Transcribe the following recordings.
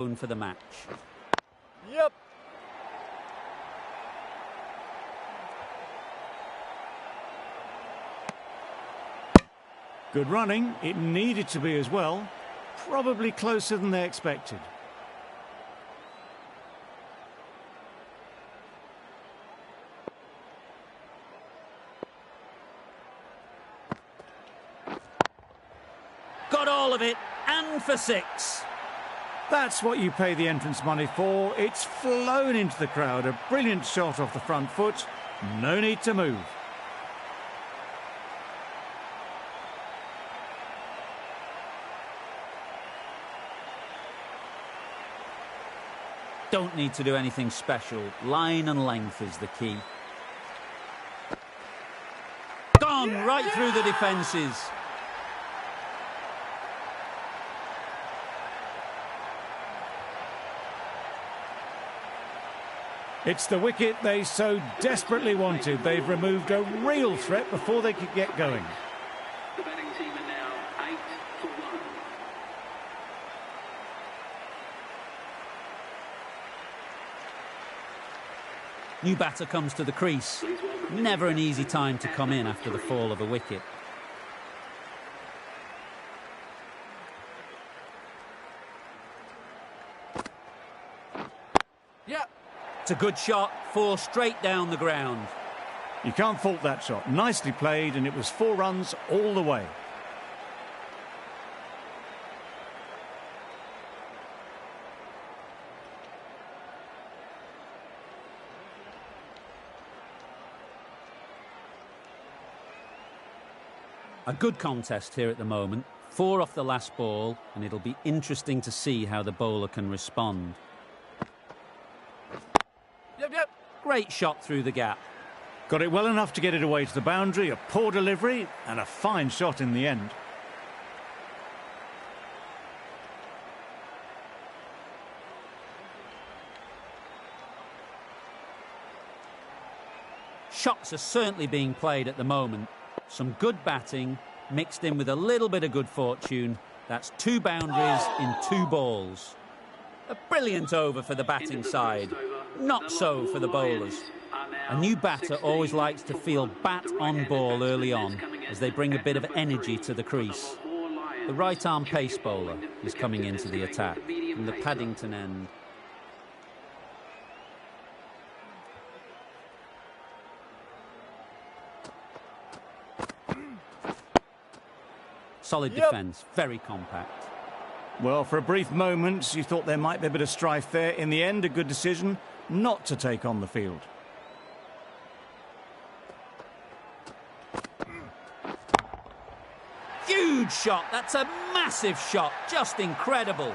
for the match. Yep. Good running. It needed to be as well. Probably closer than they expected. Got all of it, and for 6. That's what you pay the entrance money for. It's flown into the crowd. A brilliant shot off the front foot. No need to move. Don't need to do anything special. Line and length is the key. Gone right through the defences. It's the wicket they so desperately wanted. They've removed a real threat before they could get going. The batting team are now 8 for 1. New batter comes to the crease. Never an easy time to come in after the fall of a wicket. Yeah. It's a good shot, 4 straight down the ground. You can't fault that shot. Nicely played, and it was 4 runs all the way. A good contest here at the moment. 4 off the last ball, and it'll be interesting to see how the bowler can respond. Yep. Great shot through the gap. Got it well enough to get it away to the boundary. A poor delivery and a fine shot in the end. Shots are certainly being played at the moment. Some good batting, mixed in with a little bit of good fortune. That's 2 boundaries in 2 balls. A brilliant over for the batting side. Not so for the bowlers. A new batter always likes to feel bat on ball early on, as they bring a bit of energy to the crease. The right-arm pace bowler is coming into the attack from the Paddington end. Solid defence, very compact. Well, for a brief moment, you thought there might be a bit of strife there. In the end, a good decision not to take on the field. Huge shot. That's a massive shot. Just incredible.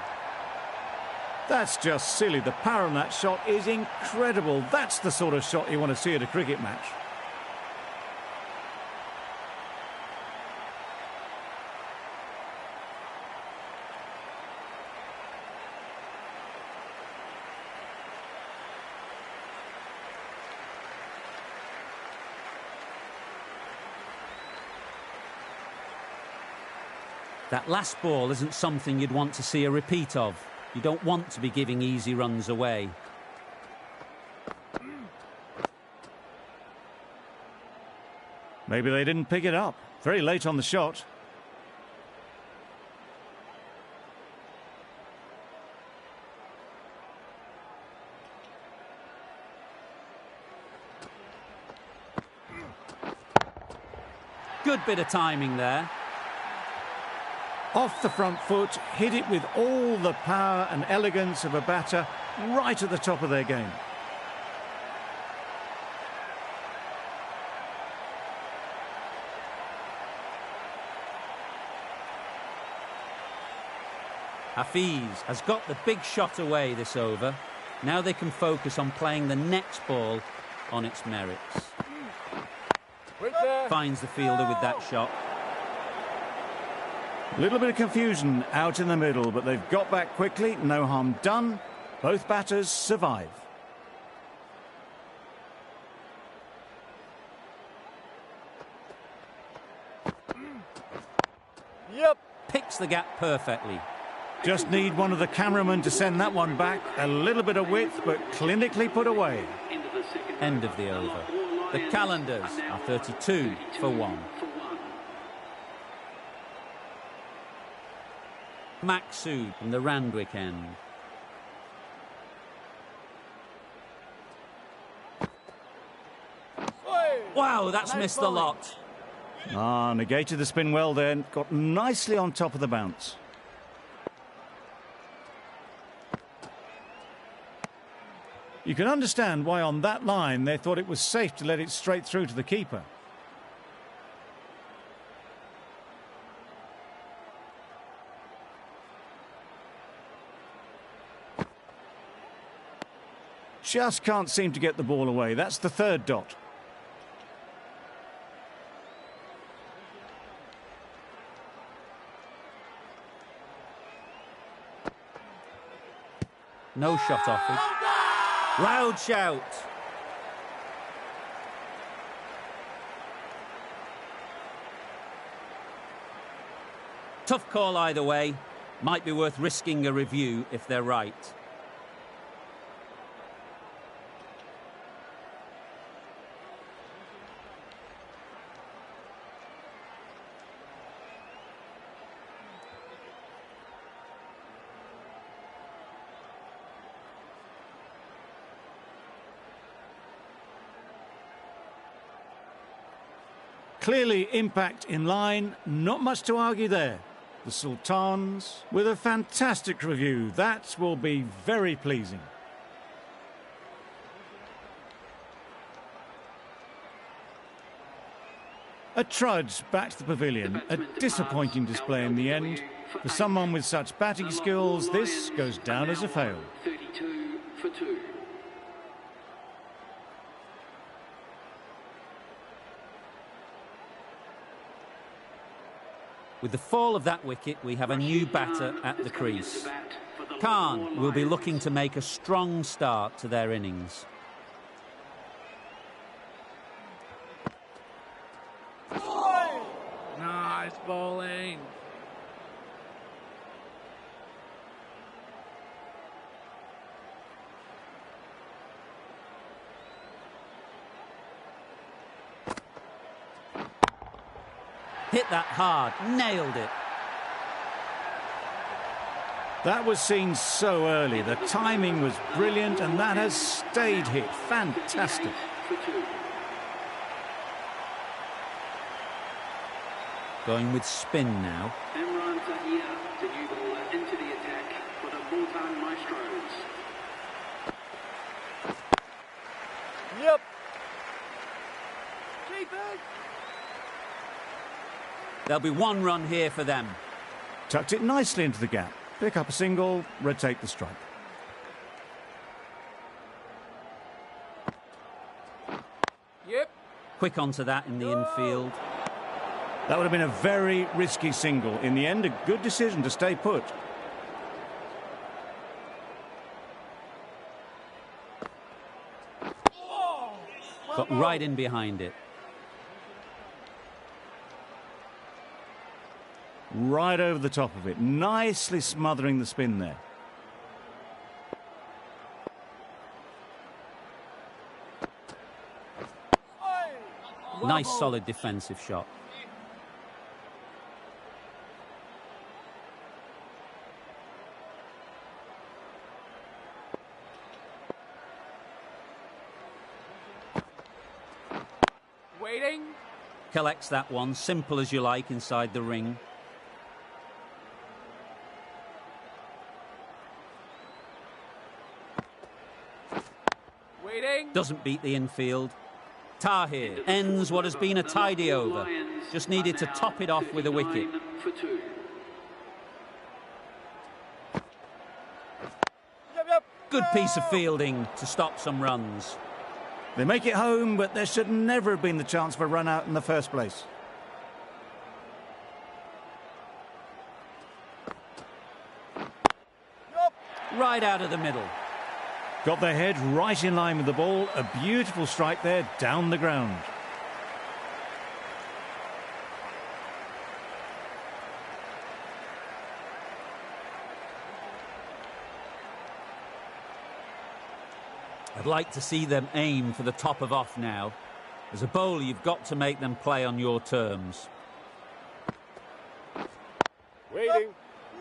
That's just silly. The power on that shot is incredible. That's the sort of shot you want to see at a cricket match. That last ball isn't something you'd want to see a repeat of. You don't want to be giving easy runs away. Maybe they didn't pick it up. Very late on the shot. Good bit of timing there. Off the front foot, hit it with all the power and elegance of a batter right at the top of their game. Hafiz has got the big shot away this over. Now they can focus on playing the next ball on its merits. Finds the fielder with that shot. A little bit of confusion out in the middle, but they've got back quickly. No harm done. Both batters survive. Yep. Picks the gap perfectly. Just need one of the cameramen to send that one back. A little bit of width, but clinically put away. End of the over. The Qalandars are 32 for 1. Maksud from the Randwick end. Wow, that's missed the lot. Ah, negated the spin well there. Got nicely on top of the bounce. You can understand why on that line they thought it was safe to let it straight through to the keeper. Just can't seem to get the ball away. That's the third dot. No shot offered. Loud shout. Tough call either way. Might be worth risking a review if they're right. Clearly impact in line, not much to argue there. The Sultans with a fantastic review. That will be very pleasing. A trudge back to the pavilion. A disappointing display in the end. For someone with such batting skills, this goes down as a fail. 32 for 2. With the fall of that wicket, we have a new batter at the crease. Khan will be looking to make a strong start to their innings. Nice bowling. Hit that hard, nailed it. That was seen so early. The timing was brilliant and that has stayed hit. Fantastic. Going with spin now. Imran Tahir, the new bowler, into the attack for the Multan Maestros. Yep. Keep it. There'll be one run here for them. Tucked it nicely into the gap. Pick up a single, rotate the strike. Yep. Quick onto that in the infield. That would have been a very risky single. In the end, a good decision to stay put. Got right in behind it. Right over the top of it. Nicely smothering the spin there. Nice solid defensive shot. Waiting. Collects that one, simple as you like, inside the ring. Waiting. Doesn't beat the infield. Tahir ends what has been a tidy over. Just needed to top it off with a wicket. For 2. Yep. Good piece of fielding to stop some runs. They make it home, but there should never have been the chance for a run out in the first place. Yep. Right out of the middle. Got their head right in line with the ball. A beautiful strike there, down the ground. I'd like to see them aim for the top of off now. As a bowler, you've got to make them play on your terms. Waiting.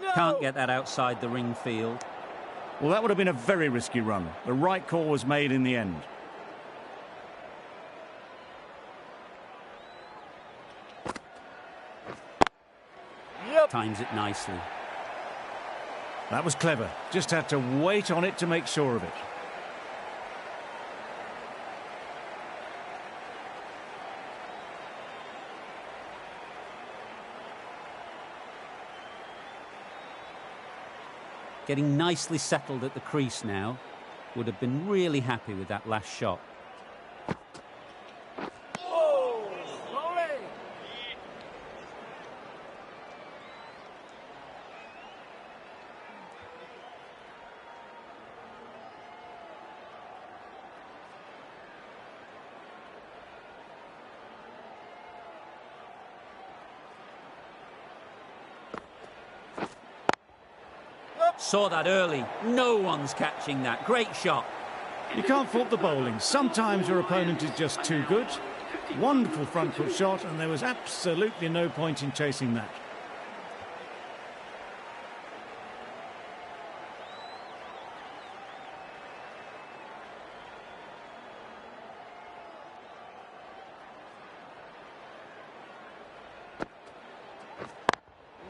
No. Can't get that outside the ring field. Well, that would have been a very risky run. The right call was made in the end. Yep. Times it nicely. That was clever. Just had to wait on it to make sure of it. Getting nicely settled at the crease now. Would have been really happy with that last shot. Oh, bowling. Saw that early. No one's catching that. Great shot. You can't fault the bowling. Sometimes your opponent is just too good. Wonderful front foot shot, and there was absolutely no point in chasing that.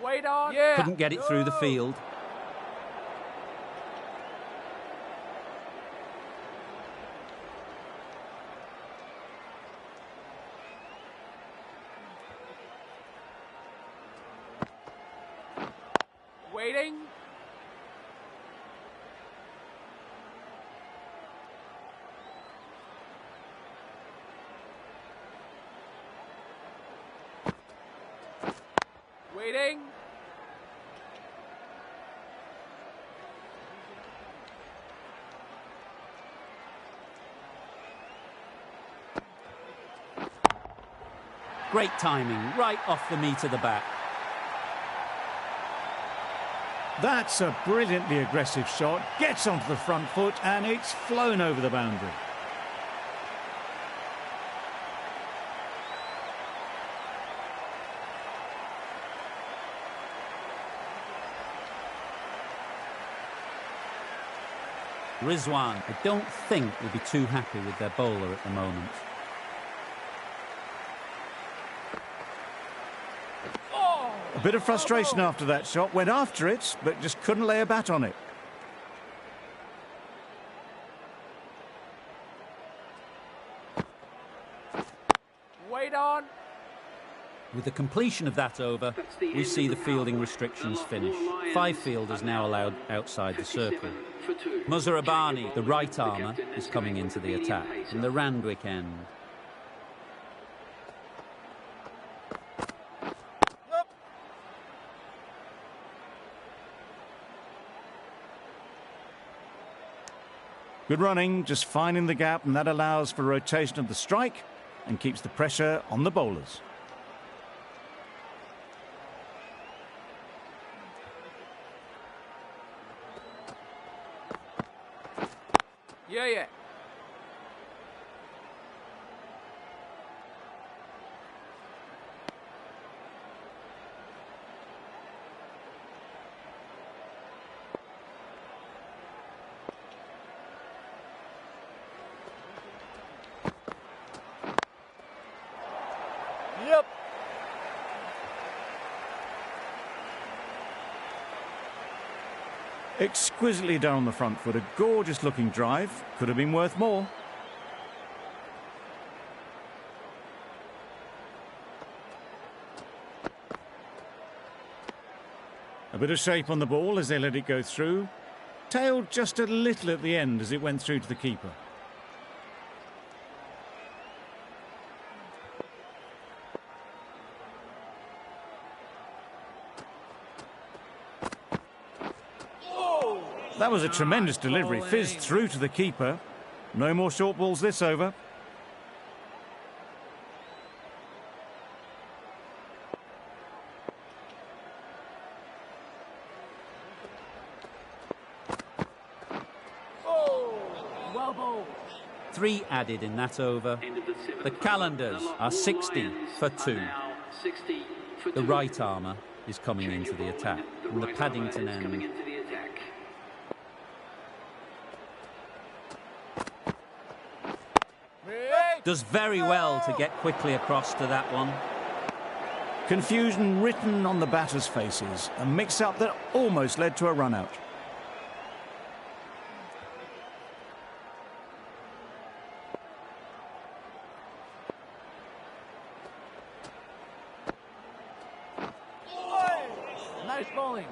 Wait on. Yeah. Couldn't get it through the field. Waiting. Waiting. Great timing, right off the meat of the bat. That's a brilliantly aggressive shot. Gets onto the front foot, and it's flown over the boundary. Rizwan, I don't think, will be too happy with their bowler at the moment. A bit of frustration after that shot. Went after it, but just couldn't lay a bat on it. Wait on. With the completion of that over, we see the fielding restrictions finish. 5 fielders now allowed outside the circle. Muzarabani, the right armour, is coming into the attack from the Randwick end. Good running, just finding the gap, and that allows for rotation of the strike and keeps the pressure on the bowlers. Yeah. Yep. Exquisitely done on the front foot. A gorgeous looking drive. Could have been worth more. A bit of shape on the ball as they let it go through. Tailed just a little at the end as it went through to the keeper. That was a tremendous delivery. Fizzed through to the keeper. No more short balls this over. Well bowled. 3 added in that over. End of the 7th The over. Qalandars The are 60 Lions for are 2. now 60 for The 2. right armour is coming Change into of the bowling. attack from the right Paddington armour is coming end. into the attack. Does very well to get quickly across to that one. Confusion written on the batters' faces. A mix-up that almost led to a run-out. Nice bowling.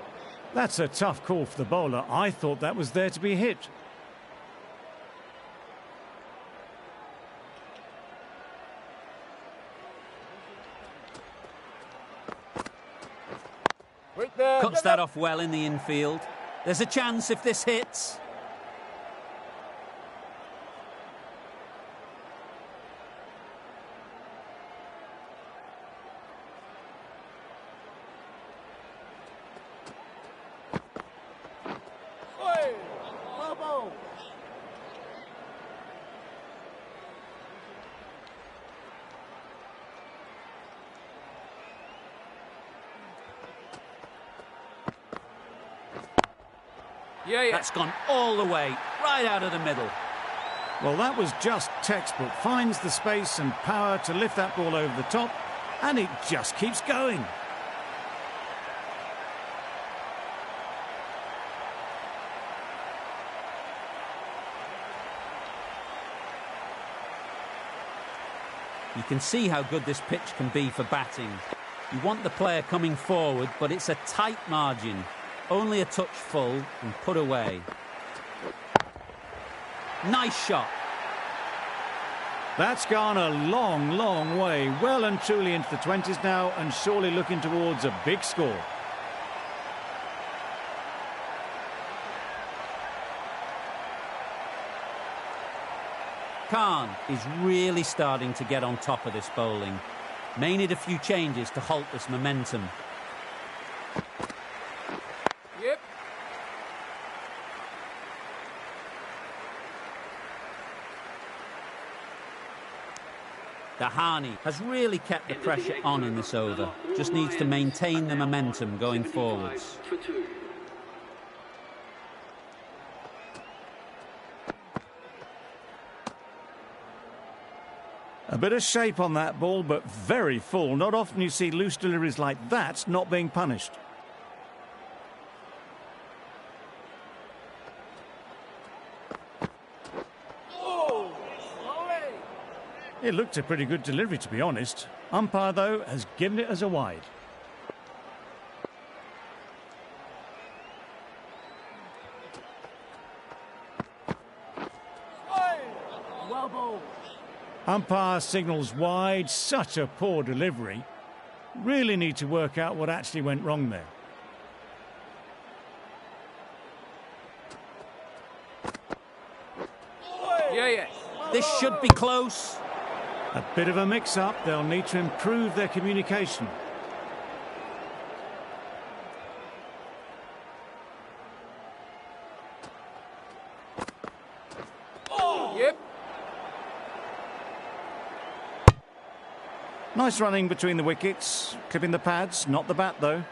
That's a tough call for the bowler. I thought that was there to be hit. Right there. Cuts that off well in the infield. There's a chance if this hits. Well bowled. Yeah. That's gone all the way, right out of the middle. Well, that was just textbook. Finds the space and power to lift that ball over the top, and it just keeps going. You can see how good this pitch can be for batting. You want the player coming forward, but it's a tight margin. Only a touch full and put away. Nice shot. That's gone a long, long way. Well and truly into the 20s now, and surely looking towards a big score. Khan is really starting to get on top of this bowling. May need a few changes to halt this momentum. Yep. Dahani has really kept the pressure on in this over. Just needs to maintain the momentum going forwards. For 2. A bit of shape on that ball, but very full. Not often you see loose deliveries like that not being punished. It looked a pretty good delivery, to be honest. Umpire, though, has given it as a wide. Well bowled. Umpire signals wide. Such a poor delivery. Really need to work out what actually went wrong there. Yeah. This should be close. A bit of a mix-up. They'll need to improve their communication. Yep. Nice running between the wickets. Clipping the pads, not the bat, though.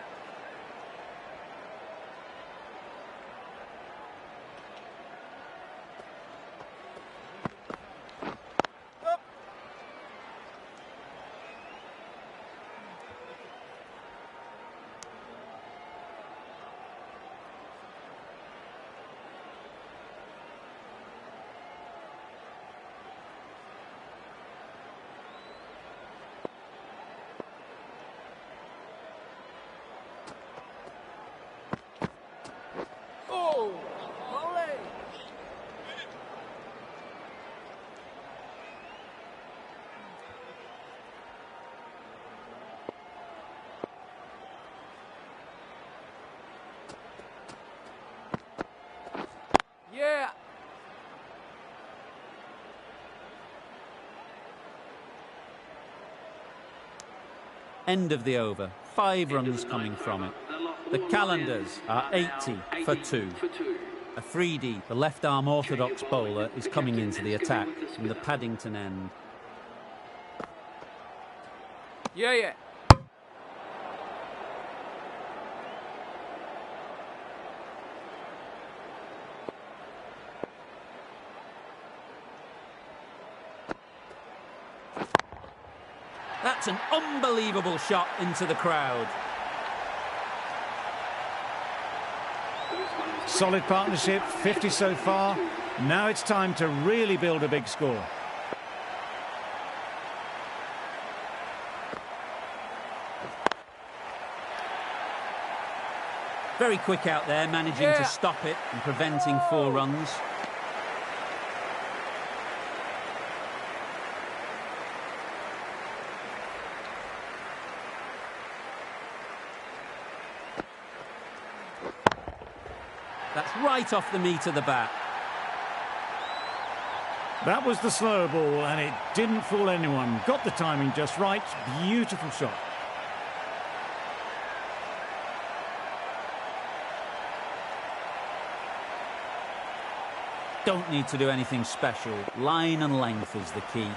Yeah. End of the over. 5 runs coming from it. The Qalandars are 80 for 2. Afridi, the left-arm orthodox bowler, is coming into the attack from the Paddington end. Yeah, yeah. That's an unbelievable shot into the crowd. Solid partnership, 50 so far. Now it's time to really build a big score. Very quick out there, managing to stop it and preventing 4 runs. That's right off the meat of the bat. That was the slower ball, and it didn't fool anyone. Got the timing just right. Beautiful shot. Don't need to do anything special. Line and length is the key.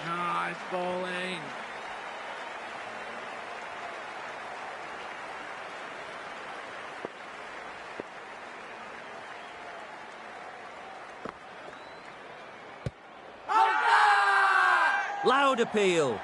Nice bowling. Loud appeal.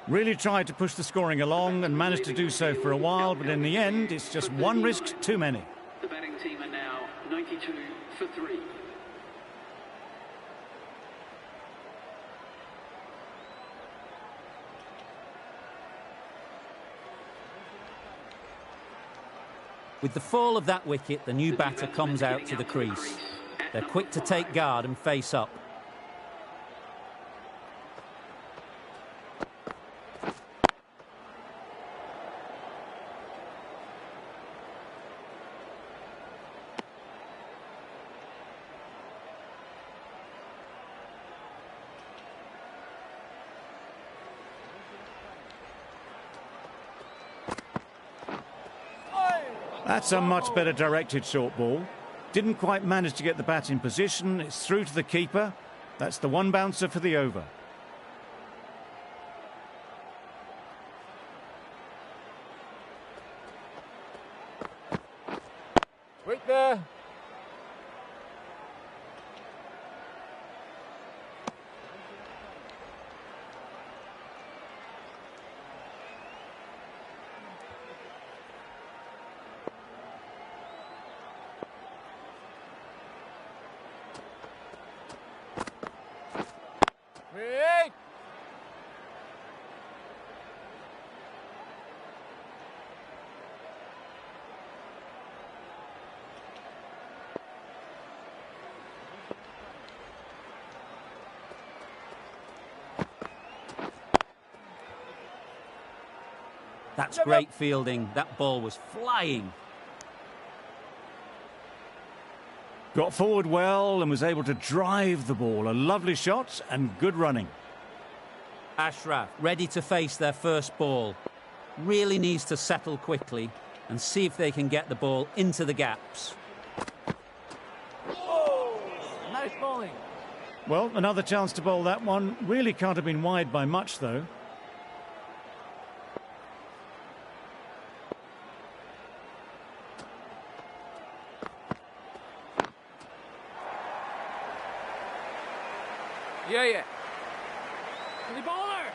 Really tried to push the scoring along and managed to do so for a while, but in the end, it's just one risk too many. The batting team are now 92 for 3. With the fall of that wicket, the new batter comes out to the crease. They're quick to take guard and face up. That's a much better directed short ball. Didn't quite manage to get the bat in position. It's through to the keeper. That's the one bouncer for the over. Wait there. Wait. That's great fielding. That ball was flying. Got forward well and was able to drive the ball. A lovely shot and good running. Ashraf ready to face their first ball. Really needs to settle quickly and see if they can get the ball into the gaps. Nice bowling. Well, another chance to bowl that one. Really can't have been wide by much, though. Yeah, yeah. The bowler.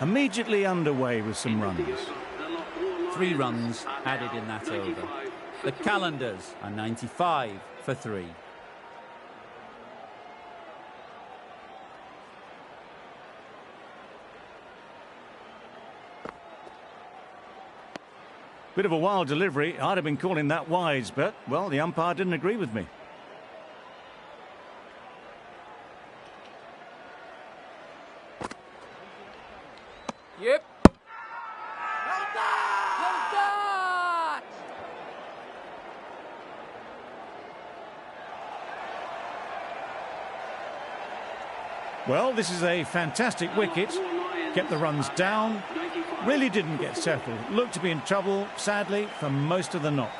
Immediately underway with some runs. 3 runs added in that over. The Qalandars are 95 for 3. Bit of a wild delivery. I'd have been calling that wise, but, well, the umpire didn't agree with me. Yep. Well, this is a fantastic wicket. Kept the runs down. Really didn't get settled. Looked to be in trouble, sadly, for most of the knock.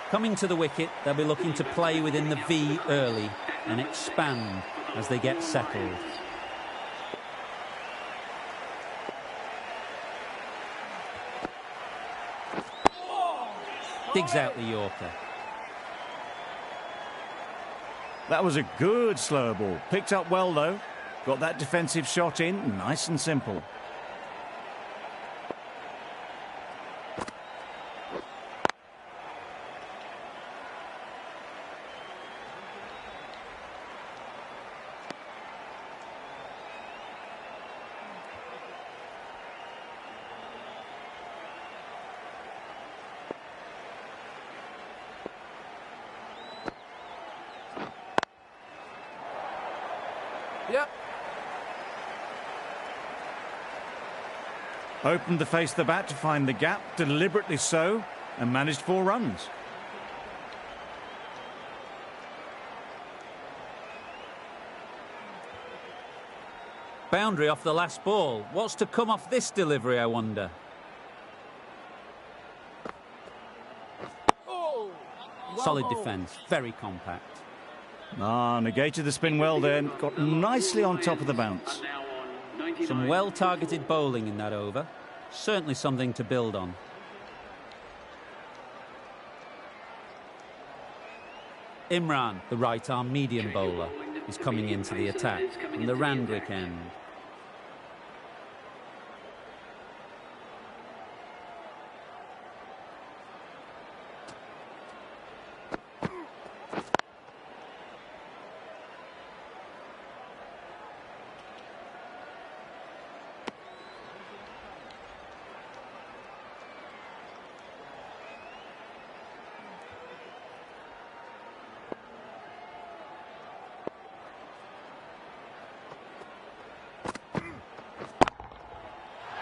Coming to the wicket, they'll be looking to play within the V early and expand as they get settled. Digs out the Yorker. That was a good slow ball. Picked up well, though. Got that defensive shot in, nice and simple. Yep. Opened to face the bat to find the gap, deliberately so, and managed 4 runs. Boundary off the last ball. What's to come off this delivery, I wonder? Oh. Solid defence, very compact. Negated the spin well then. Got nicely on top of the bounce. Some well-targeted bowling in that over. Certainly something to build on. Imran, the right-arm medium bowler, is coming into the attack from the Randwick end.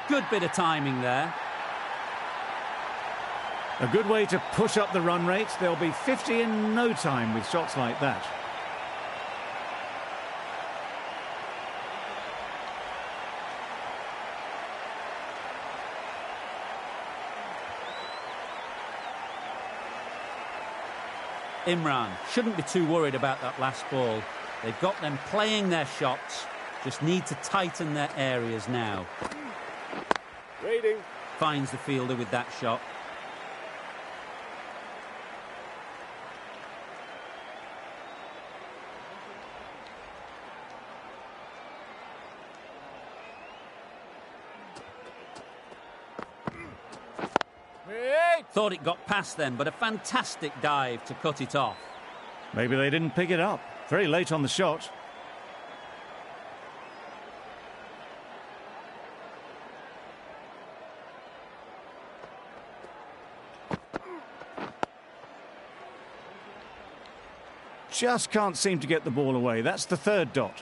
Good bit of timing there. A good way to push up the run rate. They'll be 50 in no time with shots like that. Imran shouldn't be too worried about that last ball. They've got them playing their shots, just need to tighten their areas now. Waiting. Finds the fielder with that shot. Wait. Thought it got past them, but a fantastic dive to cut it off. Maybe they didn't pick it up. Very late on the shot. Just can't seem to get the ball away. That's the 3rd dot.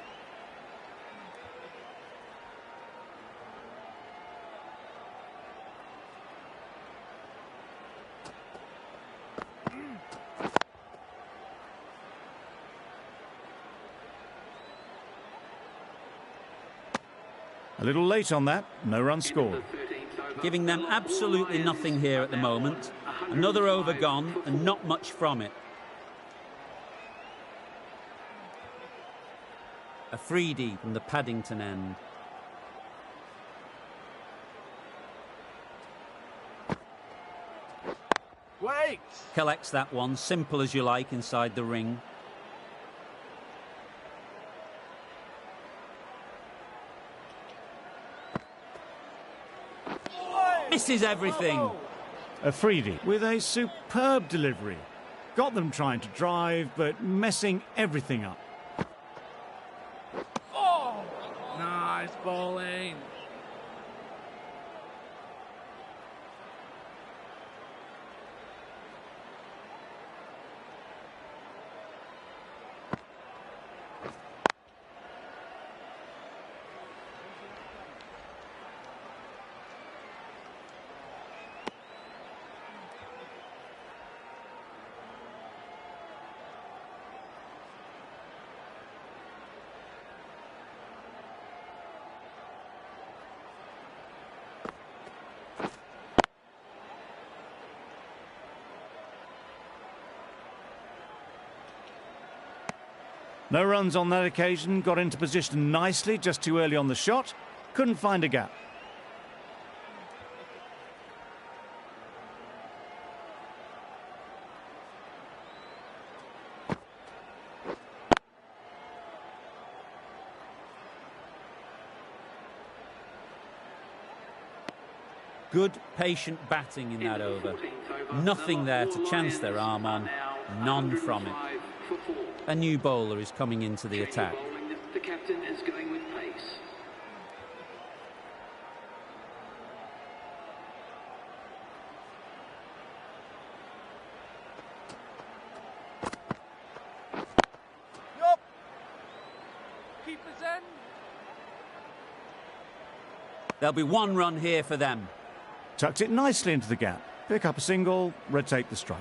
A little late on that. No run scored. Giving them absolutely nothing here at the moment. Another over gone and not much from it. A freebie from the Paddington end. Wait. Collects that one, simple as you like, inside the ring. Misses everything. A freebie with a superb delivery. Got them trying to drive, but messing everything up. Nice bowling. No runs on that occasion, got into position nicely, just too early on the shot, couldn't find a gap. Good, patient batting in that over. Nothing there to chance their arm on, none from it. A new bowler is coming into the attack. The captain is going with pace. Yup. Keeper's end. There'll be one run here for them. Tucked it nicely into the gap. Pick up a single, rotate the strike.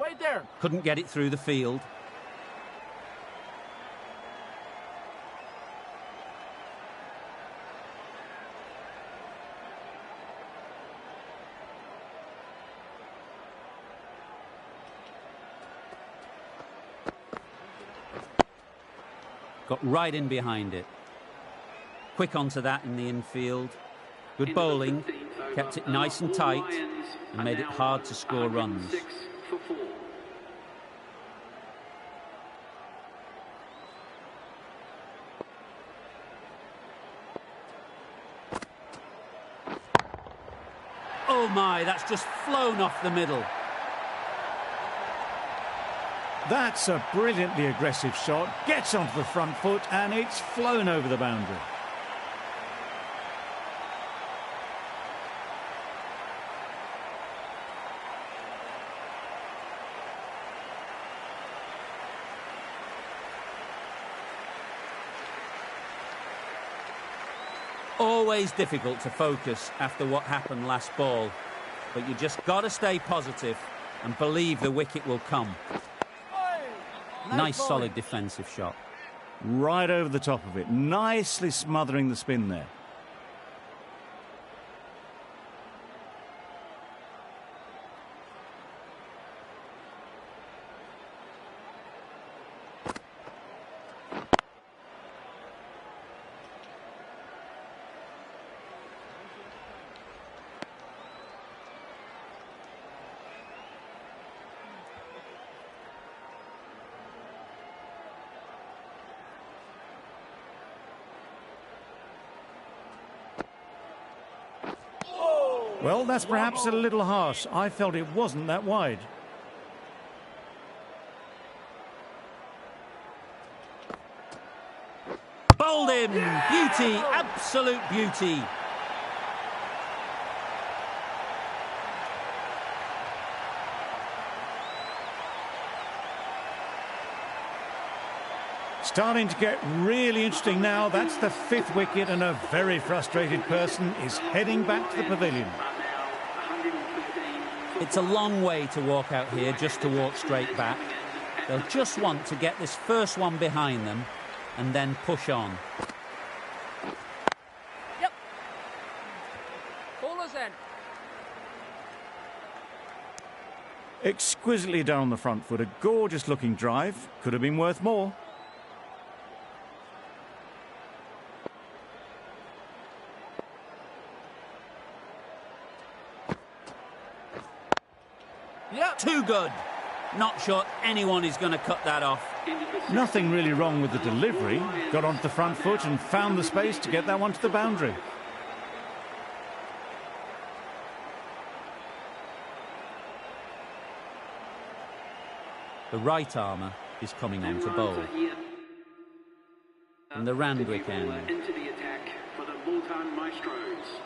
Wait there. Couldn't get it through the field. Got right in behind it. Quick onto that in the infield. Good bowling. Kept it nice and tight and made it hard to score runs. 6 for 4. Oh my, that's just flown off the middle. That's a brilliantly aggressive shot, gets onto the front foot and it's flown over the boundary. Always difficult to focus after what happened last ball, but you just got to stay positive and believe the wicket will come. Nice solid defensive shot. Right over the top of it, nicely smothering the spin there. Well, that's perhaps a little harsh. I felt it wasn't that wide. Bowled him! Beauty, absolute beauty. Starting to get really interesting now. That's the 5th wicket and a very frustrated person is heading back to the pavilion. It's a long way to walk out here just to walk straight back. They'll just want to get this first one behind them and then push on. Yep. Bowler's end. Exquisitely done on the front foot. A gorgeous looking drive. Could have been worth more. Yep. Too good. Not sure anyone is going to cut that off. Nothing really wrong with the delivery. Got onto the front foot and found the space to get that one to the boundary. The right armour is coming on to bowl. And the Randwick end. Into the attack for the Multan Maestros.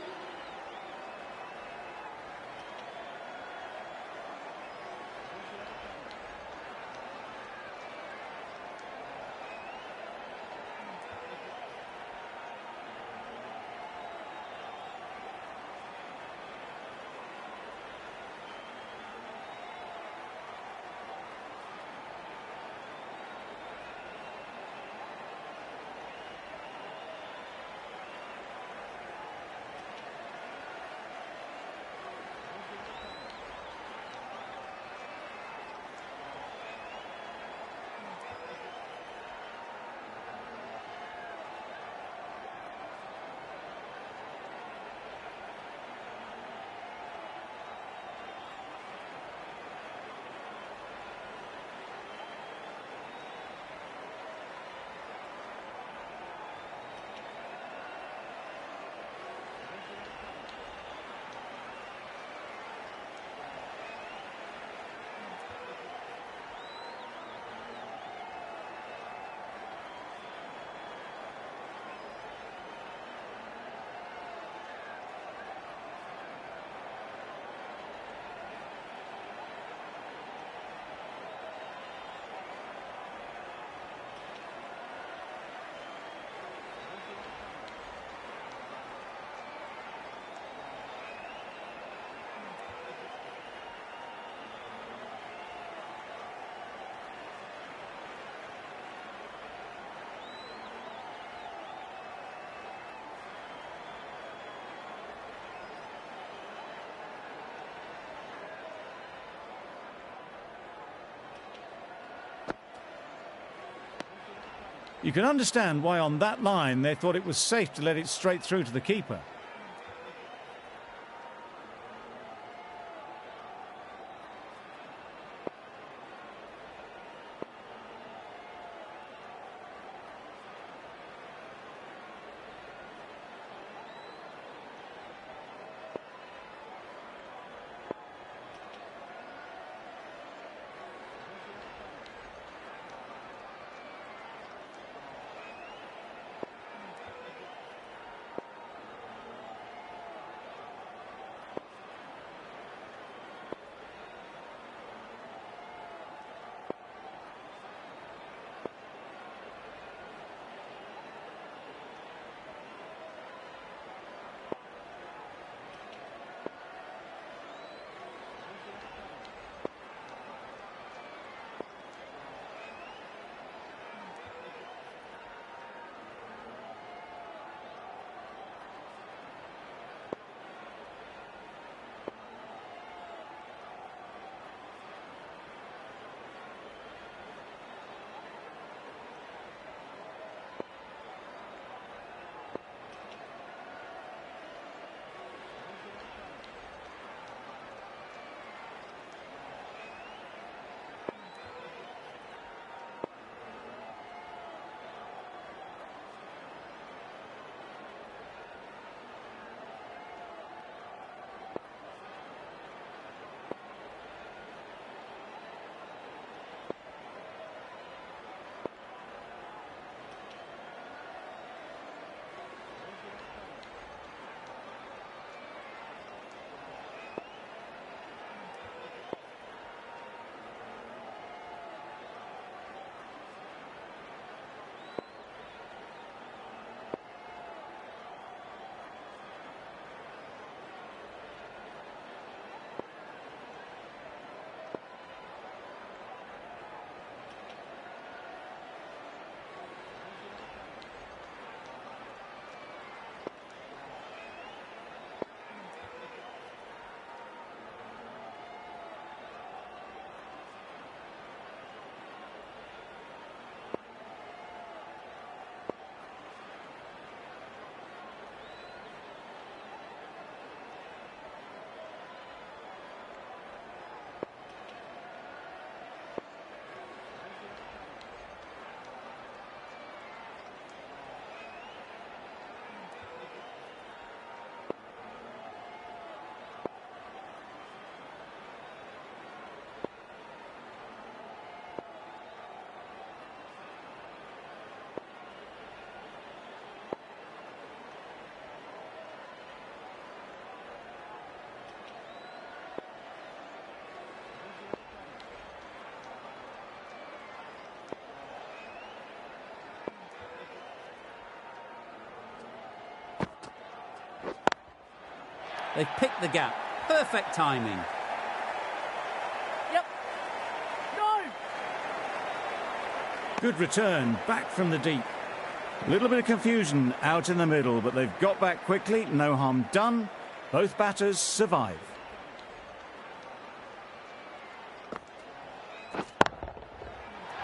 You can understand why on that line they thought it was safe to let it straight through to the keeper. They've picked the gap. Perfect timing. Yep. No! Good return, back from the deep. A little bit of confusion out in the middle, but they've got back quickly. No harm done. Both batters survive.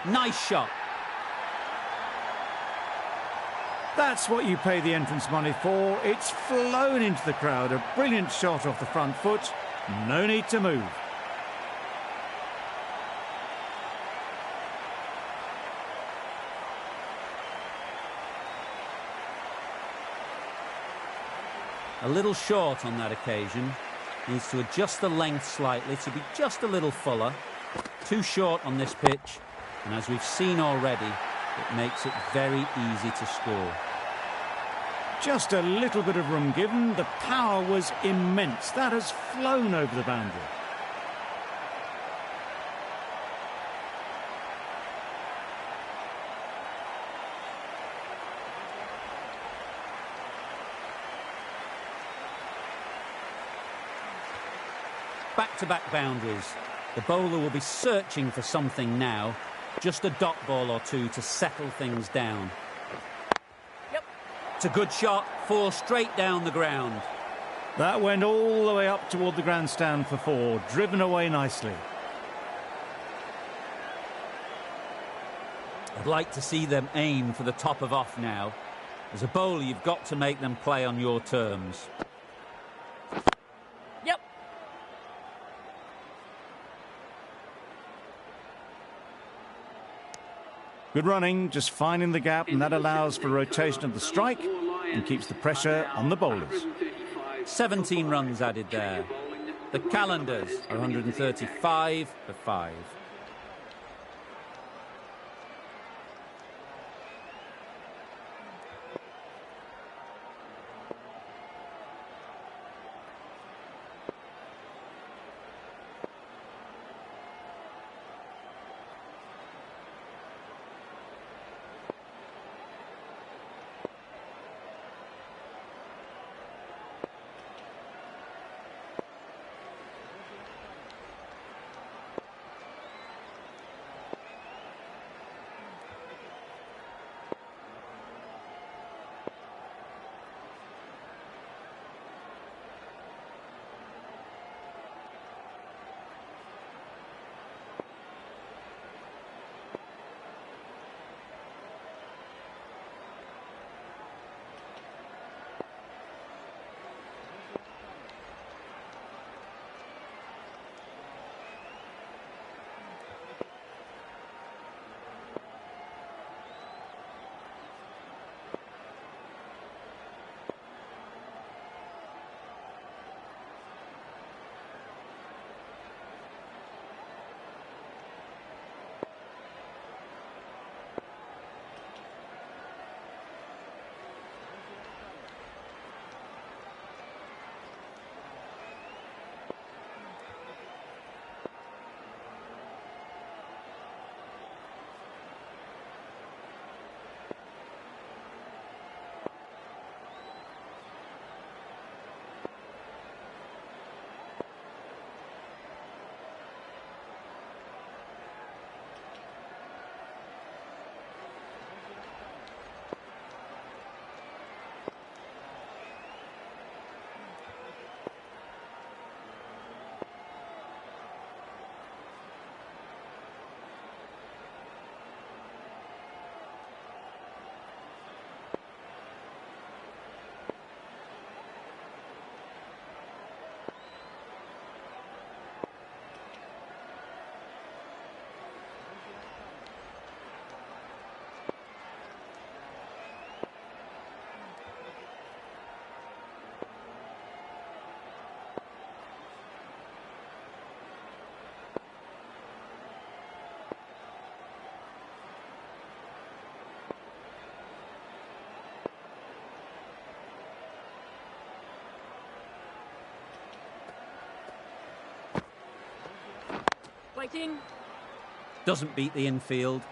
Nice shot. That's what you pay the entrance money for. It's flown into the crowd. A brilliant shot off the front foot. No need to move. A little short on that occasion. Needs to adjust the length slightly to be just a little fuller. Too short on this pitch. And as we've seen already, it makes it very easy to score. Just a little bit of room given. The power was immense. That has flown over the boundary. Back-to-back boundaries. The bowler will be searching for something now. Just a dot ball or two to settle things down. Yep. It's a good shot. 4 straight down the ground. That went all the way up toward the grandstand for 4. Driven away nicely. I'd like to see them aim for the top of off now. As a bowler, you've got to make them play on your terms. Yep. Good running, just finding the gap, and that allows for rotation of the strike and keeps the pressure on the bowlers. 17 runs added there. The Qalandars are 135 for 5. Waiting. Doesn't beat the infield.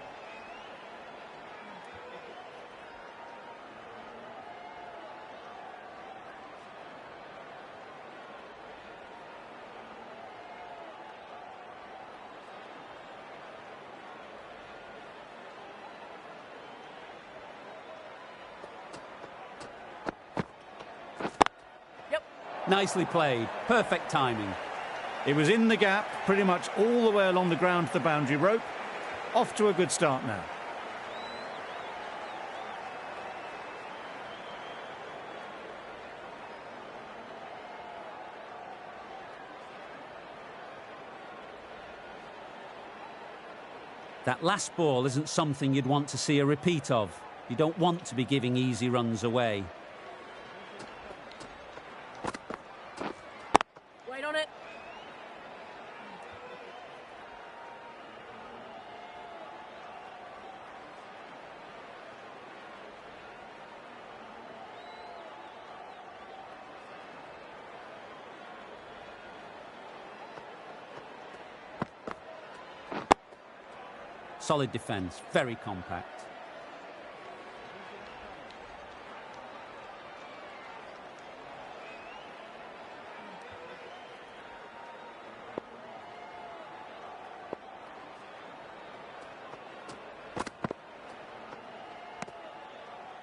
Nicely played. Perfect timing. It was in the gap, pretty much all the way along the ground to the boundary rope. Off to a good start now. That last ball isn't something you'd want to see a repeat of. You don't want to be giving easy runs away. Wait on it. Solid defence, very compact.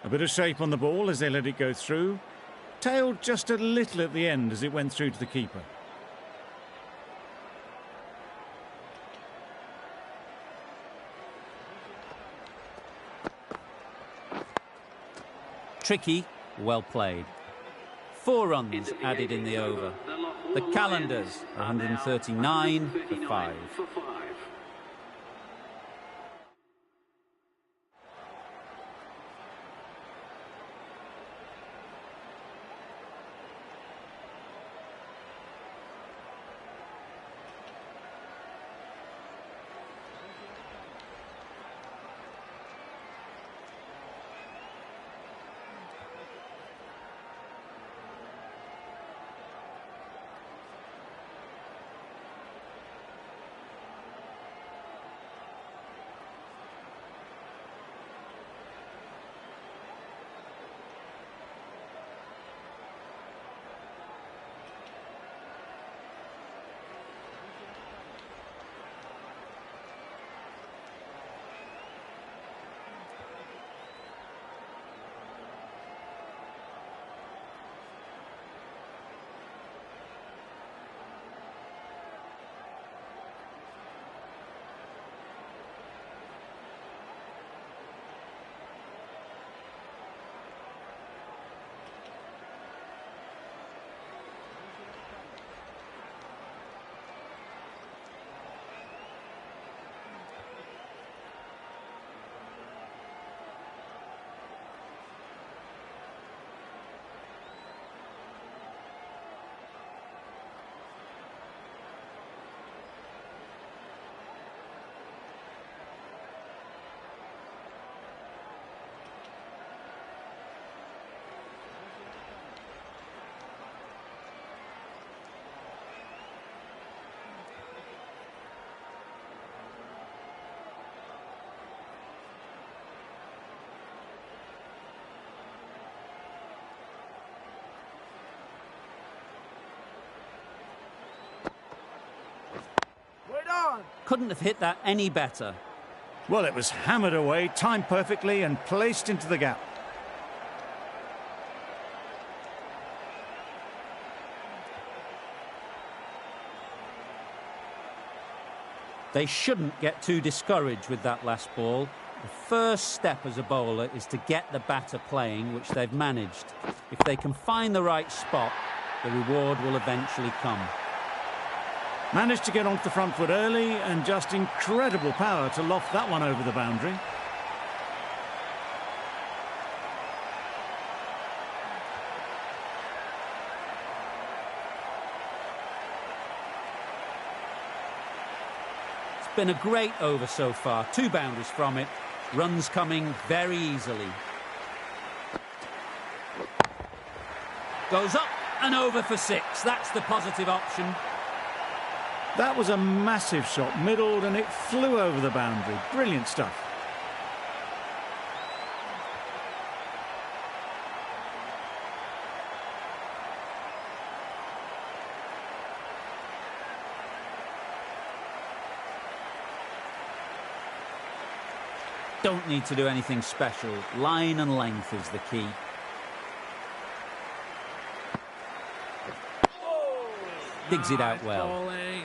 A bit of shape on the ball as they let it go through. Tailed just a little at the end as it went through to the keeper. Tricky, well played. 4 runs added in the over. The Qalandars, 139 for 5. Couldn't have hit that any better. Well, it was hammered away, timed perfectly and placed into the gap. They shouldn't get too discouraged with that last ball. The first step as a bowler is to get the batter playing, which they've managed. If they can find the right spot, the reward will eventually come. Managed to get onto the front foot early and just incredible power to loft that one over the boundary. It's been a great over so far. 2 boundaries from it. Runs coming very easily. Goes up and over for 6. That's the positive option. That was a massive shot, middled, and it flew over the boundary. Brilliant stuff. Don't need to do anything special. Line and length is the key. Digs it out well. Bowling.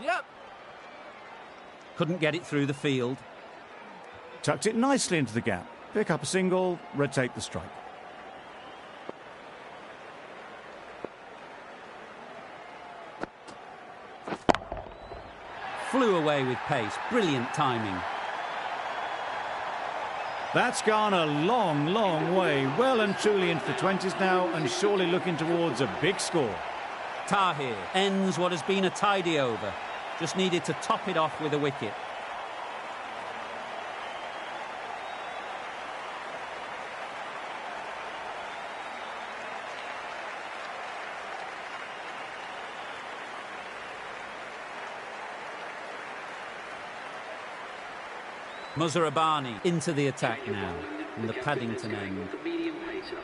Yep. Couldn't get it through the field. Tucked it nicely into the gap. Pick up a single, rotate the strike. Flew away with pace. Brilliant timing. That's gone a long, long way. Well and truly into the 20s now and surely looking towards a big score. Tahir ends what has been a tidy over. Just needed to top it off with a wicket. Muzarabani into the attack now from the Paddington end. The medium pacer.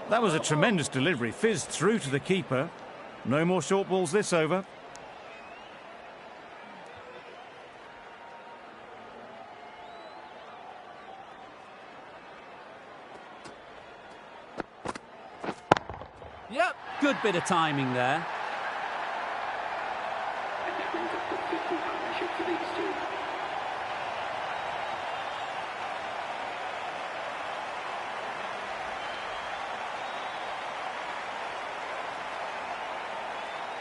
That was a tremendous delivery. Fizzed through to the keeper. No more short balls this over. Yep, good bit of timing there. And that brings up the 50th partnership for these two.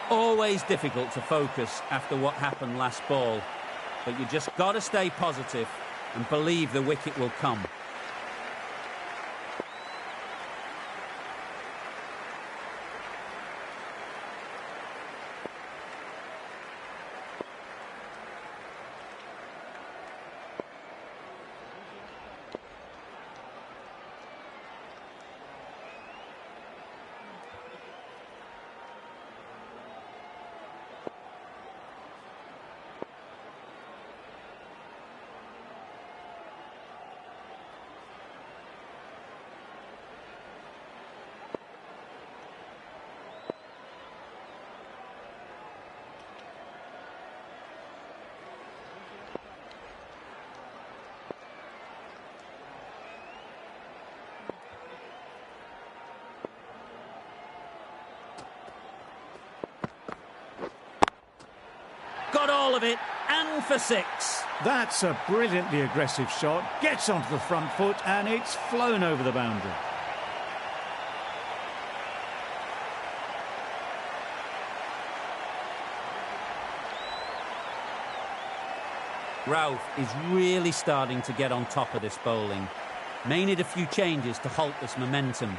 Always difficult to focus after what happened last ball, but you just got to stay positive and believe the wicket will come. Got all of it, and for 6. That's a brilliantly aggressive shot. Gets onto the front foot, and it's flown over the boundary. Ralph is really starting to get on top of this bowling. May need a few changes to halt this momentum.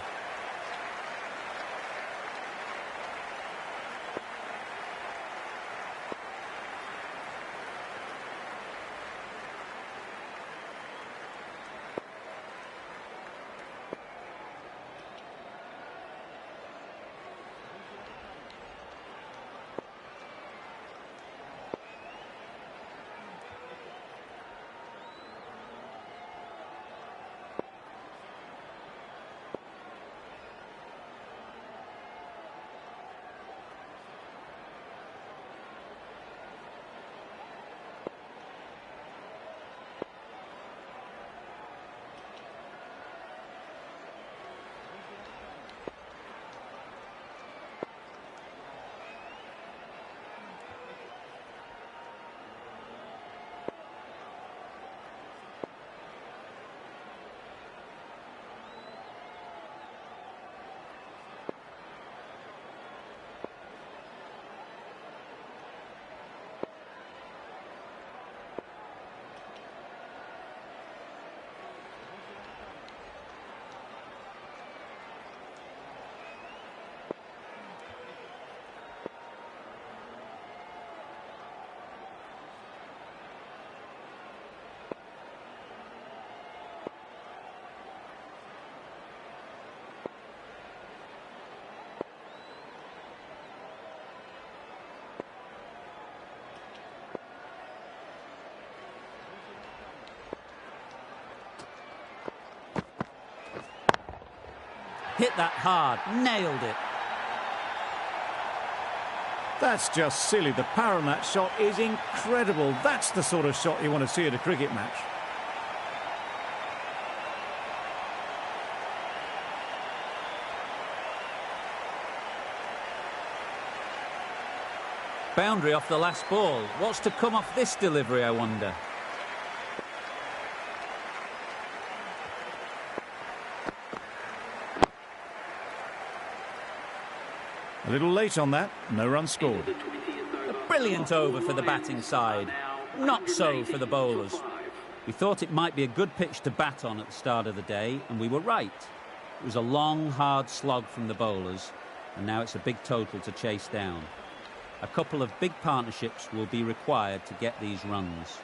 Hit that hard, nailed it. That's just silly. The power on that shot is incredible. That's the sort of shot you want to see at a cricket match. Boundary off the last ball. What's to come off this delivery, I wonder? A little late on that, no run scored. A brilliant over for the batting side. Not so for the bowlers. We thought it might be a good pitch to bat on at the start of the day, and we were right. It was a long, hard slog from the bowlers, and now it's a big total to chase down. A couple of big partnerships will be required to get these runs.